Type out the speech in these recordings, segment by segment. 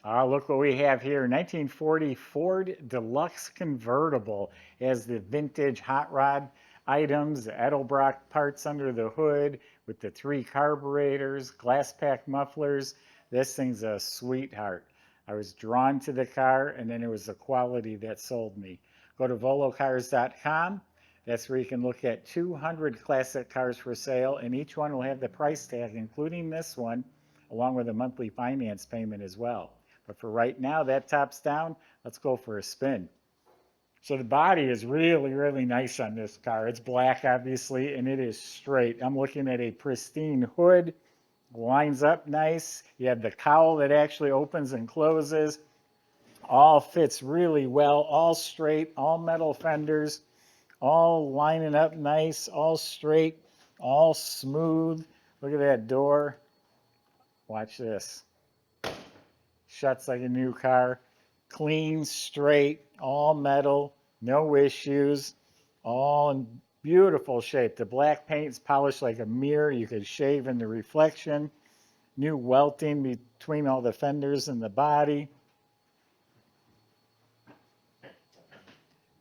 Look what we have here. 1940 Ford Deluxe convertible. It has the vintage hot rod items, the Edelbrock parts under the hood with the 3 carburetors, glass pack mufflers. This thing's a sweetheart. I was drawn to the car, and then it was the quality that sold me. Go to volocars.com. That's where you can look at 200 classic cars for sale, and each one will have the price tag, including this one, along with a monthly finance payment as well. But for right now, that top's down. Let's go for a spin. So the body is really, really nice on this car. It's black, obviously, and it is straight. I'm looking at a pristine hood. Lines up nice. You have the cowl that actually opens and closes. All fits really well. All straight, all metal fenders, all lining up nice, all straight, all smooth. Look at that door. Watch this. Shuts like a new car. Clean, straight, all metal, no issues, all in beautiful shape. The black paint's polished like a mirror. You could shave in the reflection. New welting between all the fenders and the body.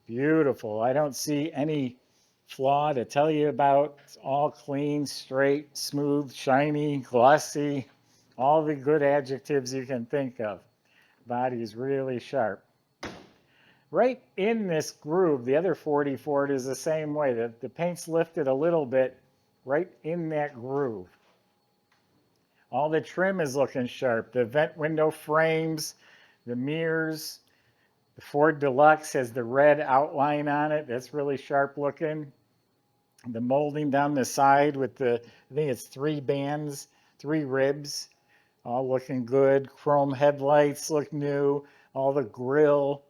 Beautiful. I don't see any flaw to tell you about. It's all clean, straight, smooth, shiny, glossy, all the good adjectives you can think of. Body is really sharp. Right in this groove, the other 40 Ford is the same way. The paint's lifted a little bit right in that groove. All the trim is looking sharp. The vent window frames, the mirrors. The Ford Deluxe has the red outline on it. That's really sharp looking. The molding down the side with I think it's 3 bands, 3 ribs, all looking good. Chrome headlights look new. All the grill,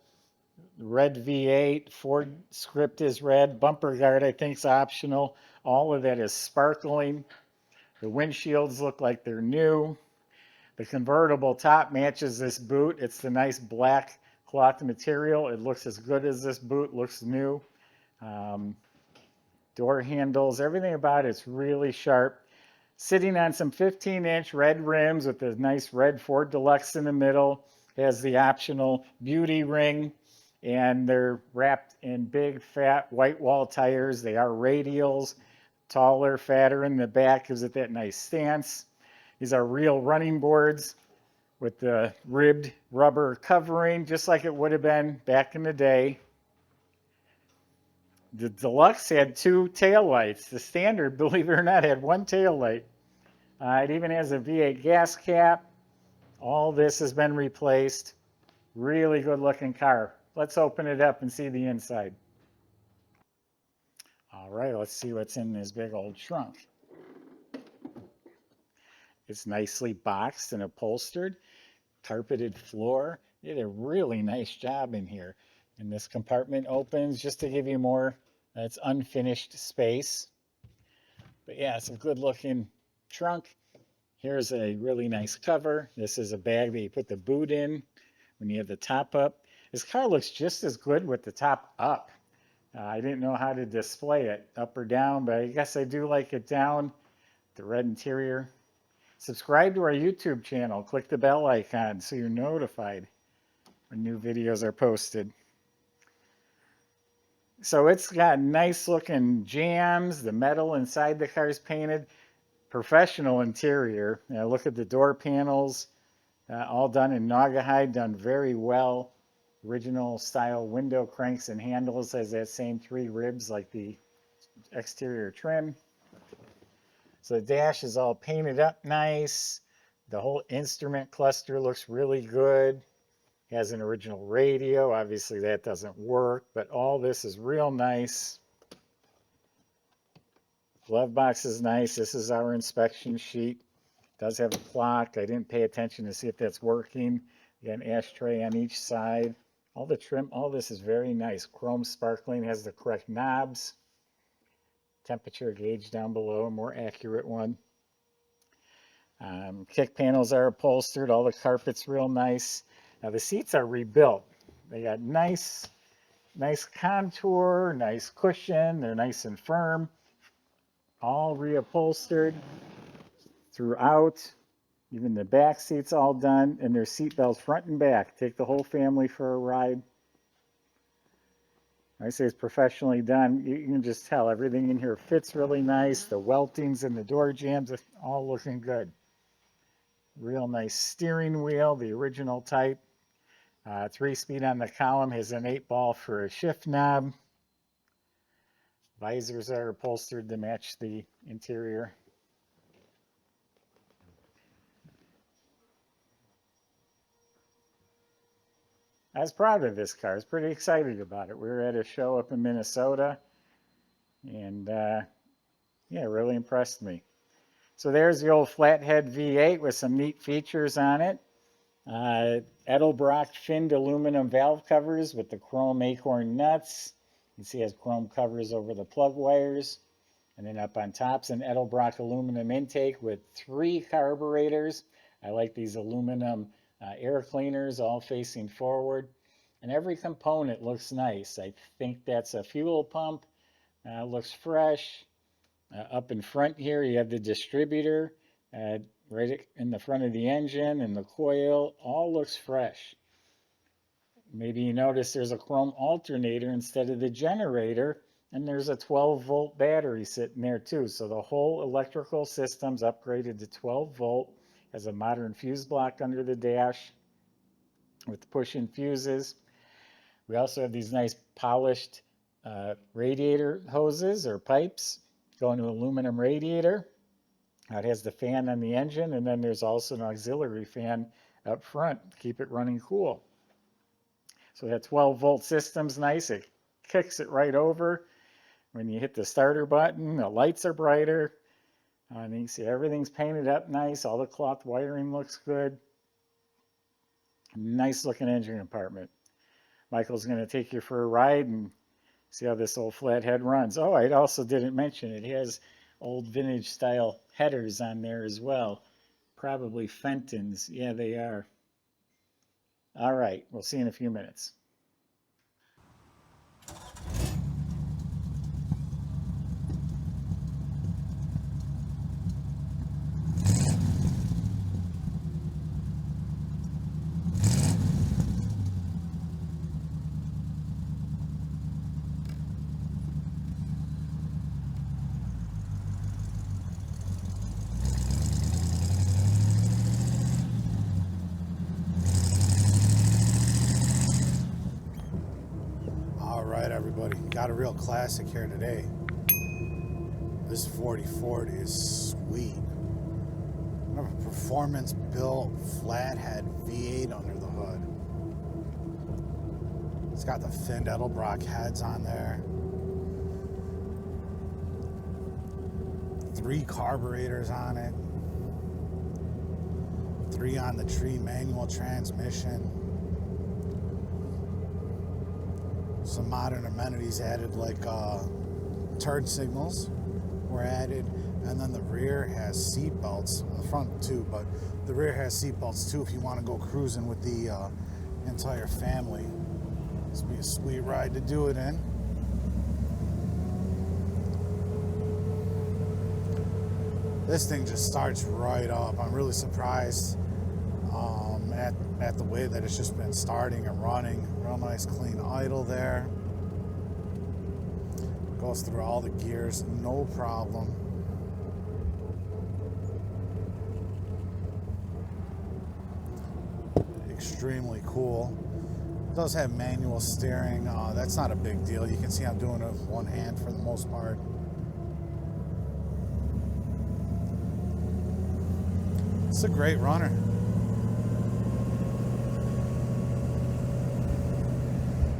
red V8, Ford script is red. Bumper guard, I think, is optional. All of that is sparkling. The windshields look like they're new. The convertible top matches this boot. It's the nice black cloth material. It looks as good as this boot, looks new. Door handles, everything about it's really sharp. Sitting on some 15-inch red rims with the nice red Ford Deluxe in the middle. Has the optional beauty ring, and they're wrapped in big, fat, white wall tires. They are radials, taller, fatter in the back, gives it that nice stance. These are real running boards with the ribbed rubber covering, just like it would have been back in the day. The Deluxe had 2 taillights. The Standard, believe it or not, had 1 taillight. It even has a V8 gas cap. All this has been replaced. Really good looking car. Let's open it up and see the inside. All right, let's see what's in this big old trunk. It's nicely boxed and upholstered. Carpeted floor. They did a really nice job in here. And this compartment opens just to give you more. It's unfinished space. But yeah, it's a good looking trunk. Here's a really nice cover. This is a bag that you put the boot in when you have the top up. This car looks just as good with the top up. I didn't know how to display it, up or down, but I guess I do like it down. The red interior. Subscribe to our YouTube channel. Click the bell icon so you're notified when new videos are posted. So it's got nice looking jambs. The metal inside the car is painted. Professional interior. Now look at the door panels. All done in Naugahyde, done very well. Original style window cranks and handles. Has that same 3 ribs like the exterior trim. So the dash is all painted up nice. The whole instrument cluster looks really good. Has an original radio. Obviously that doesn't work, but all this is real nice. Glove box is nice. This is our inspection sheet. It does have a clock. I didn't pay attention to see if that's working. You got an ashtray on each side. All the trim, all this is very nice. Chrome sparkling, has the correct knobs. Temperature gauge down below, a more accurate one. Kick panels are upholstered. All the carpet's real nice. Now the seats are rebuilt. They got nice contour, nice cushion. They're nice and firm. All reupholstered throughout. Even the back seat's all done, and there's seat belts front and back. Take the whole family for a ride. I say it's professionally done. You can just tell everything in here fits really nice. The weltings and the door jambs are all looking good. Real nice steering wheel, the original type. 3-speed on the column, has an 8-ball for a shift knob. Visors are upholstered to match the interior. I was proud of this car. I was pretty excited about it. We were at a show up in Minnesota, and yeah, it really impressed me. So there's the old Flathead V8 with some neat features on it. Edelbrock finned aluminum valve covers with the chrome acorn nuts. You can see it has chrome covers over the plug wires. And then up on top's an Edelbrock aluminum intake with 3 carburetors. I like these aluminum air cleaners all facing forward. And every component looks nice. I think that's a fuel pump. Looks fresh. Up in front here, you have the distributor right in the front of the engine, and the coil all looks fresh. Maybe you notice there's a chrome alternator instead of the generator, and there's a 12-volt battery sitting there too. So the whole electrical system's upgraded to 12-volt. Has a modern fuse block under the dash with push-in fuses. We also have these nice polished radiator hoses or pipes going to aluminum radiator. It has the fan on the engine, and then there's also an auxiliary fan up front to keep it running cool. So that 12-volt system's nice. It kicks it right over. When you hit the starter button, the lights are brighter. And you can see everything's painted up nice. All the cloth wiring looks good. Nice looking engine compartment. Michael's going to take you for a ride and see how this old Flathead runs. Oh, I also didn't mention it has old vintage style headers on there as well. Probably Fenton's. Yeah, they are. All right, we'll see you in a few minutes. Everybody got a real classic here today. This 40 Ford is sweet. A performance built Flathead V8 under the hood. It's got the finned Edelbrock heads on there. 3 carburetors on it. 3 on the tree manual transmission. Some modern amenities added, like turn signals were added, and then the rear has seat belts. The front too, but the rear has seat belts too if you want to go cruising with the entire family. This will be a sweet ride to do it in. This thing just starts right up. I'm really surprised at the way that it's just been starting and running. Real nice clean idle there. Goes through all the gears, no problem. Extremely cool. It does have manual steering. That's not a big deal. You can see I'm doing it with one hand for the most part. It's a great runner.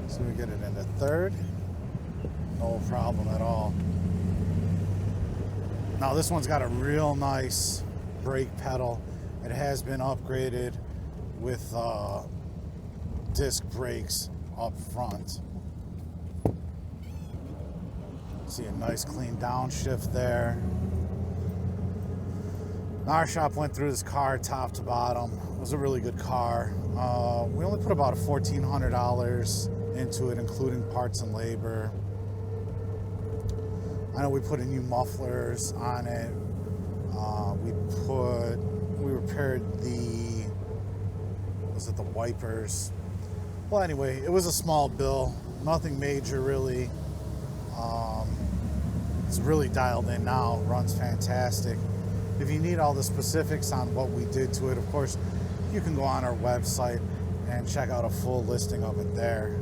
So we get it into third. No problem at all. Now this one's got a real nice brake pedal. It has been upgraded with disc brakes up front. See a nice clean downshift there. Our shop went through this car top to bottom. It was a really good car. We only put about $1,400 into it, including parts and labor. I know we put in new mufflers on it. We put We repaired was it the wipers? Well, anyway, it was a small bill, nothing major really. It's really dialed in now, runs fantastic. If you need all the specifics on what we did to it, of course, you can go on our website and check out a full listing of it there.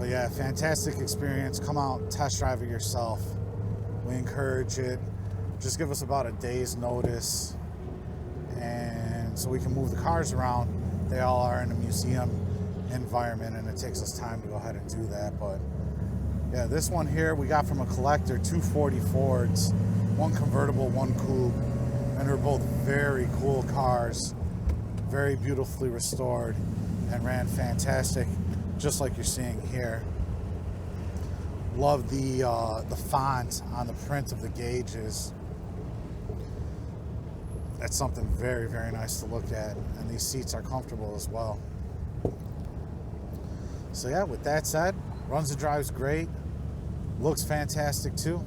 But yeah, fantastic experience. Come out, test drive it yourself. We encourage it. Just give us about a day's notice, and so we can move the cars around. They all are in a museum environment, and it takes us time to go ahead and do that. But yeah, this one here we got from a collector, 240 Fords, one convertible, one coupe, and they're both very cool cars, very beautifully restored, and ran fantastic, just like you're seeing here. Love the font on the print of the gauges. That's something very, very nice to look at, and these seats are comfortable as well. So yeah, with that said, runs and drives great, looks fantastic too.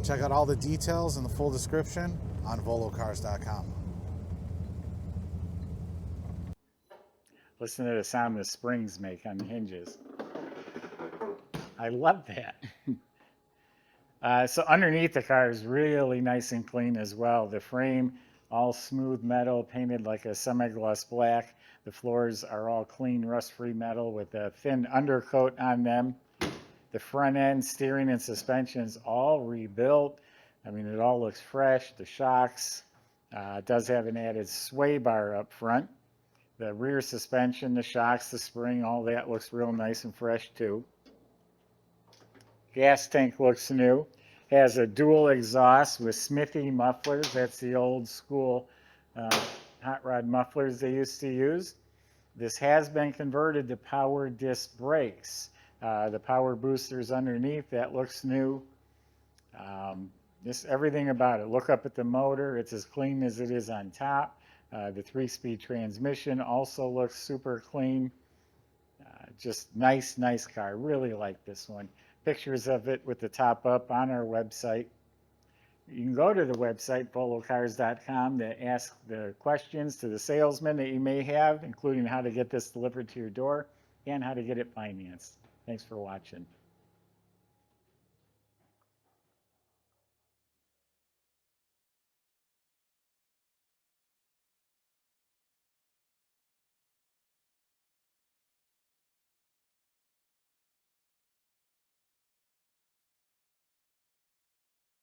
Check out all the details and the full description on volocars.com. Listen to the sound the springs make on the hinges. I love that. So underneath the car is really nice and clean as well. The frame, all smooth metal, painted like a semi-gloss black. The floors are all clean, rust-free metal with a thin undercoat on them. The front end, steering, and suspensions all rebuilt. I mean, it all looks fresh. The shocks, it does have an added sway bar up front. The rear suspension, the shocks, the spring, all that looks real nice and fresh too. Gas tank looks new. Has a dual exhaust with Smithy mufflers. That's the old school hot rod mufflers they used to use. This has been converted to power disc brakes. The power boosters underneath, that looks new. Just everything about it. Look up at the motor. It's as clean as it is on top. The 3-speed transmission also looks super clean. Just nice car. Really like this one. Pictures of it with the top up on our website. You can go to the website, volocars.com, to ask the questions to the salesman that you may have, including how to get this delivered to your door and how to get it financed. Thanks for watching.